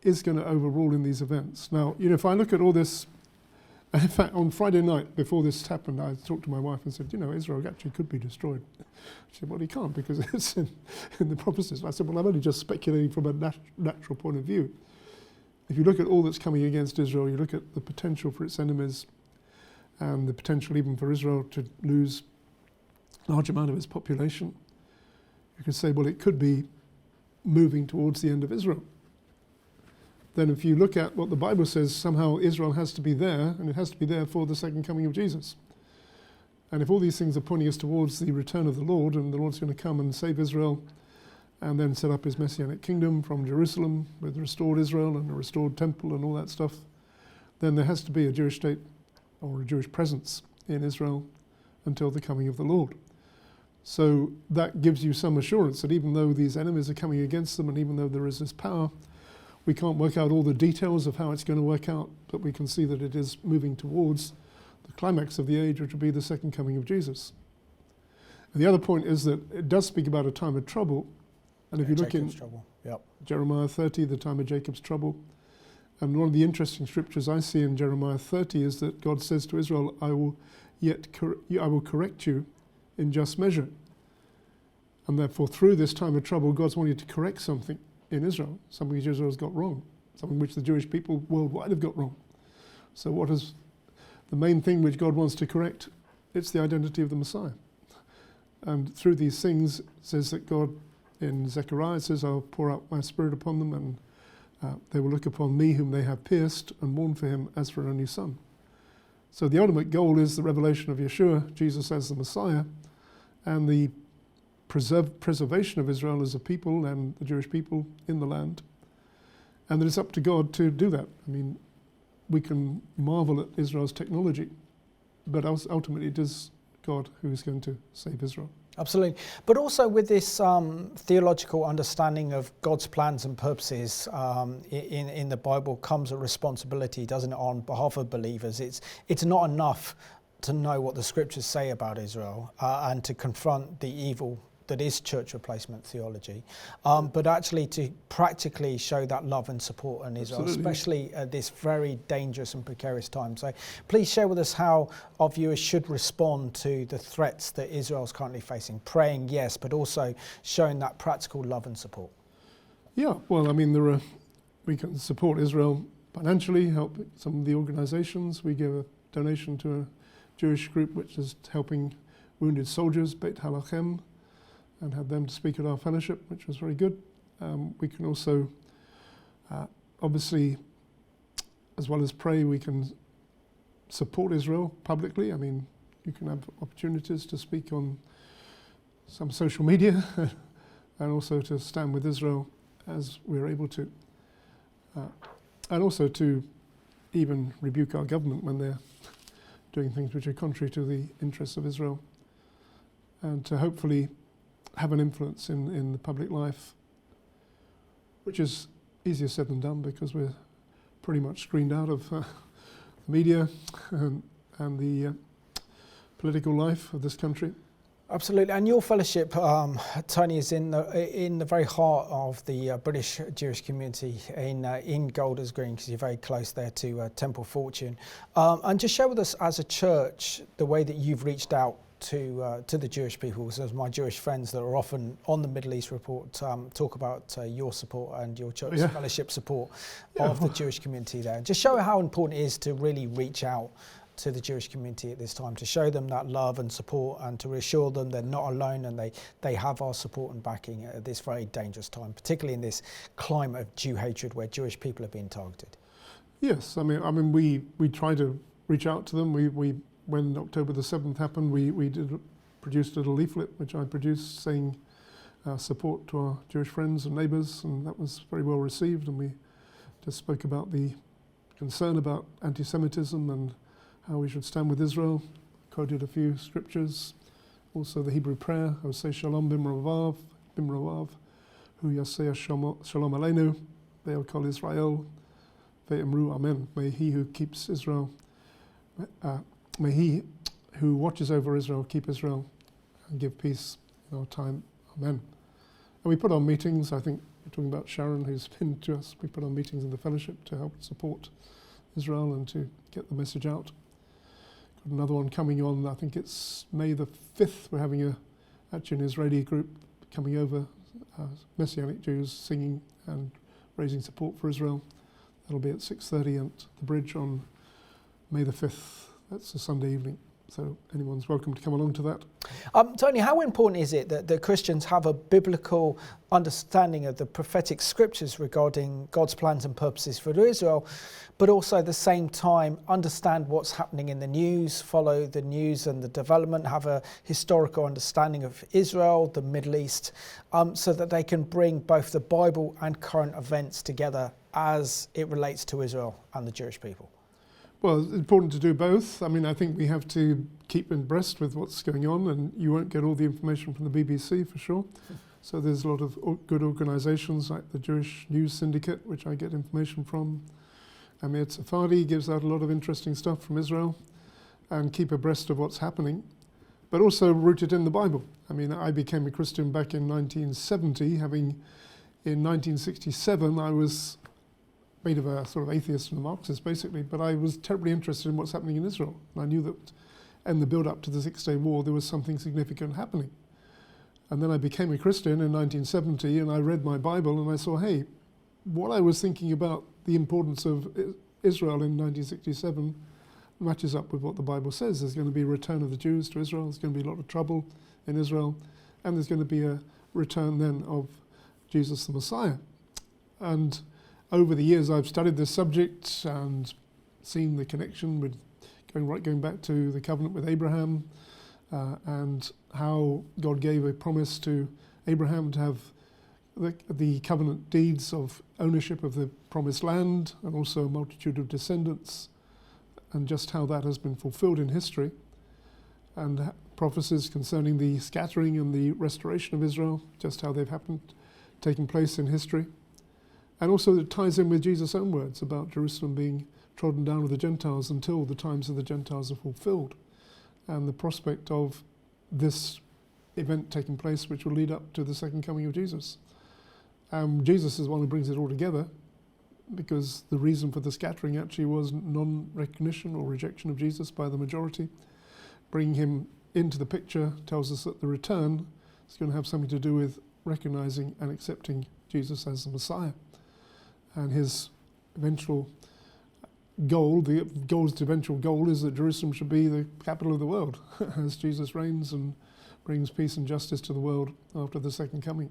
is going to overrule in these events. Now, if I look at all this, in fact, on Friday night before this happened, I talked to my wife and said, Israel actually could be destroyed. She said, well, he can't because it's in the prophecies. I said, well, I'm only just speculating from a natural point of view. If you look at all that's coming against Israel, you look at the potential for its enemies and the potential even for Israel to lose a large amount of its population, you could say, well, it could be moving towards the end of Israel. Then if you look at what the Bible says, somehow Israel has to be there, and it has to be there for the second coming of Jesus. And if all these things are pointing us towards the return of the Lord, and the Lord's going to come and save Israel, and then set up his messianic kingdom from Jerusalem with restored Israel and a restored temple and all that stuff, then there has to be a Jewish state or a Jewish presence in Israel until the coming of the Lord. So that gives you some assurance that even though these enemies are coming against them, and even though there is this power, we can't work out all the details of how it's going to work out, but we can see that it is moving towards the climax of the age, which will be the second coming of Jesus. And the other point is that it does speak about a time of trouble. And if you look in Jeremiah 30, the time of Jacob's trouble, and one of the interesting scriptures I see in Jeremiah 30 is that God says to Israel, I will correct you in just measure. And therefore, through this time of trouble, God's wanting to correct something in Israel, something which Israel's got wrong, something which the Jewish people worldwide have got wrong. So what is the main thing which God wants to correct? It's the identity of the Messiah. And through these things, it says that God, in Zechariah, says, I'll pour out my spirit upon them, and they will look upon me whom they have pierced, and mourn for him as for an only son. So the ultimate goal is the revelation of Yeshua, Jesus as the Messiah, and the preservation of Israel as a people and the Jewish people in the land. And that it's up to God to do that. I mean, we can marvel at Israel's technology, but ultimately it is God who is going to save Israel. Absolutely. But also with this theological understanding of God's plans and purposes in the Bible comes a responsibility, doesn't it, on behalf of believers. It's not enough to know what the scriptures say about Israel and to confront the evil that is church replacement theology, but actually to practically show that love and support in Israel, especially at this very dangerous and precarious time. So please share with us how our viewers should respond to the threats that Israel is currently facing. Praying, yes, but also showing that practical love and support. Yeah, well, I mean, we can support Israel financially, help some of the organizations. We give a donation to a Jewish group which is helping wounded soldiers, Beit Halachem, and had them to speak at our fellowship, which was very good. We can also, obviously, as well as pray, we can support Israel publicly. I mean, you can have opportunities to speak on some social media and also to stand with Israel as we're able to. And also to even rebuke our government when they're doing things which are contrary to the interests of Israel. And to hopefully have an influence in the public life, which is easier said than done because we're pretty much screened out of the media and the political life of this country. Absolutely, and your fellowship, Tony, is in the very heart of the British Jewish community in Golders Green, because you're very close there to Temple Fortune. And just share with us as a church the way that you've reached out to the Jewish people. So as my Jewish friends that are often on the Middle East Report talk about your support and your church fellowship support of the Jewish community there. Just show how important it is to really reach out to the Jewish community at this time, to show them that love and support and to reassure them they're not alone and they have our support and backing at this very dangerous time, particularly in this climate of Jew hatred where Jewish people are being targeted. Yes, I mean we try to reach out to them. We when October the 7th happened, we produced a little leaflet which I produced saying support to our Jewish friends and neighbours, and that was very well received. And we just spoke about the concern about anti-Semitism and how we should stand with Israel. Quoted a few scriptures, also the Hebrew prayer, Oseh Shalom Bimrovav, Hu Yaseh Shalom Aleinu, Ve'okol Israel, ve'emru amen. May he who keeps Israel, may he who watches over Israel keep Israel and give peace in our time. Amen. And we put on meetings. I think we're talking about Sharon, who's been to us. We put on meetings in the fellowship to help support Israel and to get the message out. Got another one coming on, I think it's May the 5th. We're having actually an Israeli group coming over, Messianic Jews singing and raising support for Israel. That'll be at 6:30 at the bridge on May the 5th. That's a Sunday evening. So anyone's welcome to come along to that. Tony, how important is it that the Christians have a biblical understanding of the prophetic scriptures regarding God's plans and purposes for Israel, but also at the same time understand what's happening in the news, follow the news and the development, have a historical understanding of Israel, the Middle East, so that they can bring both the Bible and current events together as it relates to Israel and the Jewish people? Well, it's important to do both. I mean, I think we have to keep abreast with what's going on, and you won't get all the information from the BBC for sure. So there's a lot of good organisations like the Jewish News Syndicate, which I get information from. Amir Tsafadi gives out a lot of interesting stuff from Israel, and keep abreast of what's happening, but also rooted in the Bible. I mean, I became a Christian back in 1970, having in 1967 I was made of a sort of atheist and a Marxist basically, but I was terribly interested in what's happening in Israel. And I knew that in the build-up to the Six-Day War there was something significant happening. And then I became a Christian in 1970, and I read my Bible and I saw, hey, what I was thinking about the importance of Israel in 1967 matches up with what the Bible says. There's going to be a return of the Jews to Israel, there's going to be a lot of trouble in Israel, and there's going to be a return then of Jesus the Messiah. And over the years I've studied this subject and seen the connection with going back to the covenant with Abraham, and how God gave a promise to Abraham to have the covenant deeds of ownership of the promised land and also a multitude of descendants, and just how that has been fulfilled in history, and prophecies concerning the scattering and the restoration of Israel, just how they've taken place in history. And also it ties in with Jesus' own words about Jerusalem being trodden down with the Gentiles until the times of the Gentiles are fulfilled, and the prospect of this event taking place which will lead up to the second coming of Jesus. Jesus is the one who brings it all together, because the reason for the scattering actually was non-recognition or rejection of Jesus by the majority. Bringing him into the picture tells us that the return is going to have something to do with recognizing and accepting Jesus as the Messiah. And his eventual goal, God's eventual goal, is that Jerusalem should be the capital of the world as Jesus reigns and brings peace and justice to the world after the second coming.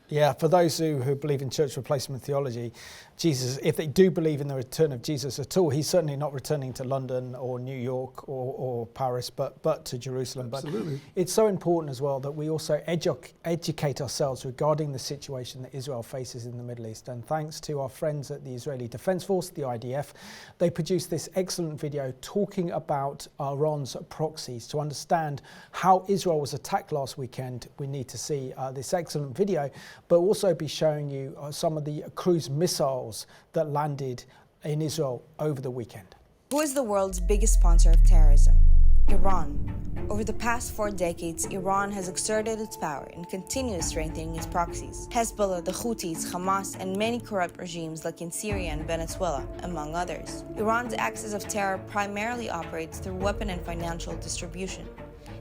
Yeah, for those who believe in church replacement theology, Jesus, if they do believe in the return of Jesus at all, he's certainly not returning to London or New York or Paris, but to Jerusalem. Absolutely. But it's so important as well that we also educate ourselves regarding the situation that Israel faces in the Middle East. And thanks to our friends at the Israeli Defense Force, the IDF, they produced this excellent video talking about Iran's proxies. To understand how Israel was attacked last weekend, we need to see this excellent video, but also be showing you some of the cruise missiles that landed in Israel over the weekend. Who is the world's biggest sponsor of terrorism? Iran. Over the past 4 decades, Iran has exerted its power and continues strengthening its proxies. Hezbollah, the Houthis, Hamas, and many corrupt regimes like in Syria and Venezuela, among others. Iran's axis of terror primarily operates through weapon and financial distribution.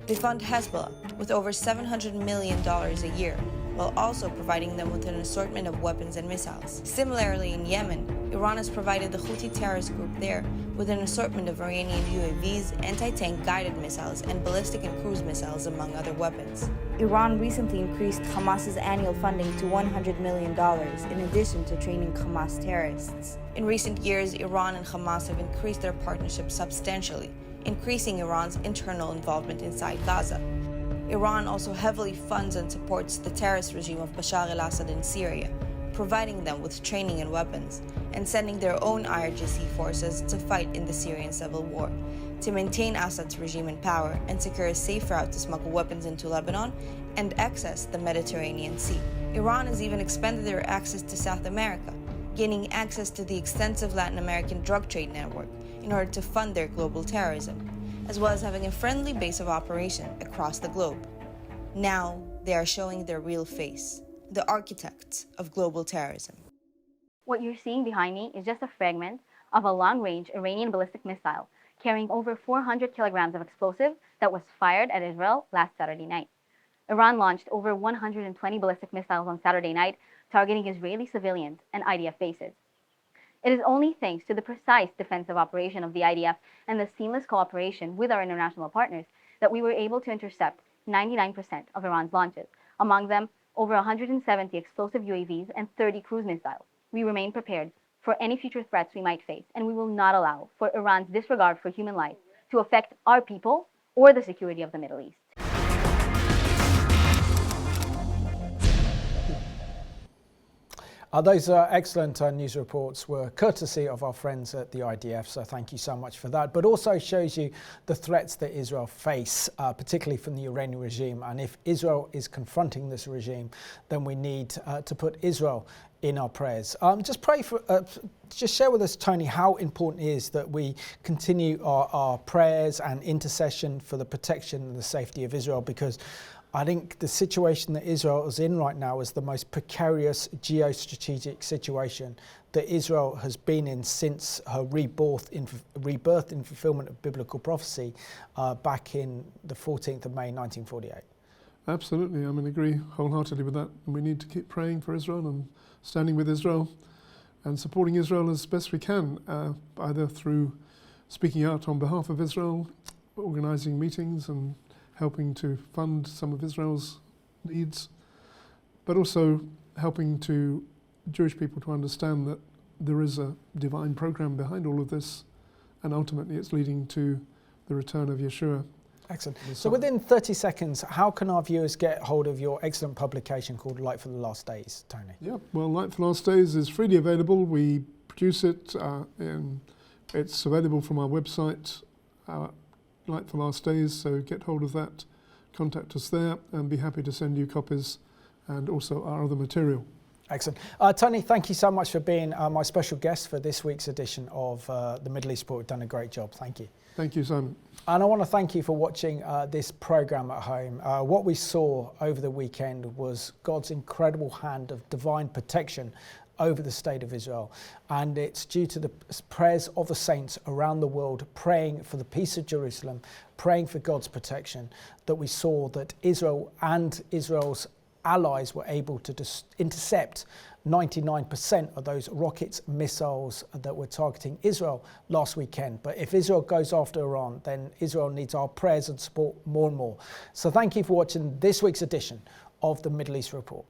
They fund Hezbollah with over $700 million a year, while also providing them with an assortment of weapons and missiles. Similarly, in Yemen, Iran has provided the Houthi terrorist group there with an assortment of Iranian UAVs, anti-tank guided missiles, and ballistic and cruise missiles, among other weapons. Iran recently increased Hamas's annual funding to $100 million, in addition to training Hamas terrorists. In recent years, Iran and Hamas have increased their partnership substantially, increasing Iran's internal involvement inside Gaza. Iran also heavily funds and supports the terrorist regime of Bashar al-Assad in Syria, providing them with training and weapons, and sending their own IRGC forces to fight in the Syrian civil war, to maintain Assad's regime in power and secure a safe route to smuggle weapons into Lebanon and access the Mediterranean Sea. Iran has even expanded their access to South America, gaining access to the extensive Latin American drug trade network in order to fund their global terrorism, as well as having a friendly base of operation across the globe. Now, they are showing their real face, the architects of global terrorism. What you're seeing behind me is just a fragment of a long-range Iranian ballistic missile carrying over 400 kilograms of explosive that was fired at Israel last Saturday night. Iran launched over 120 ballistic missiles on Saturday night, targeting Israeli civilians and IDF bases. It is only thanks to the precise defensive operation of the IDF and the seamless cooperation with our international partners that we were able to intercept 99% of Iran's launches, among them over 170 explosive UAVs and 30 cruise missiles. We remain prepared for any future threats we might face, and we will not allow for Iran's disregard for human life to affect our people or the security of the Middle East. Those excellent news reports were courtesy of our friends at the IDF, so thank you so much for that. But also shows you the threats that Israel face, particularly from the Iranian regime. And if Israel is confronting this regime, then we need to put Israel in our prayers. Just share with us, Tony, how important it is that we continue our prayers and intercession for the protection and the safety of Israel, because I think the situation that Israel is in right now is the most precarious geostrategic situation that Israel has been in since her rebirth in fulfillment of biblical prophecy back in the 14th of May 1948. Absolutely, I agree wholeheartedly with that. And we need to keep praying for Israel and standing with Israel and supporting Israel as best we can, either through speaking out on behalf of Israel, organising meetings and helping to fund some of Israel's needs, but also helping to Jewish people to understand that there is a divine program behind all of this, and ultimately it's leading to the return of Yeshua. Excellent. So within 30 seconds, how can our viewers get hold of your excellent publication called Light for the Last Days, Tony? Yeah, well, Light for the Last Days is freely available. We produce it, and it's available from our website, Light for Last Days, so get hold of that, contact us there, and be happy to send you copies and also our other material. Excellent. Tony, thank you so much for being my special guest for this week's edition of the Middle East Report. You've done a great job. Thank you. Thank you, Simon. And I want to thank you for watching this programme at home. What we saw over the weekend was God's incredible hand of divine protection over the state of Israel, and it's due to the prayers of the saints around the world praying for the peace of Jerusalem, praying for God's protection, that we saw that Israel and Israel's allies were able to intercept 99% of those rockets, missiles that were targeting Israel last weekend. But if Israel goes after Iran, then Israel needs our prayers and support more and more. So thank you for watching this week's edition of the Middle East Report.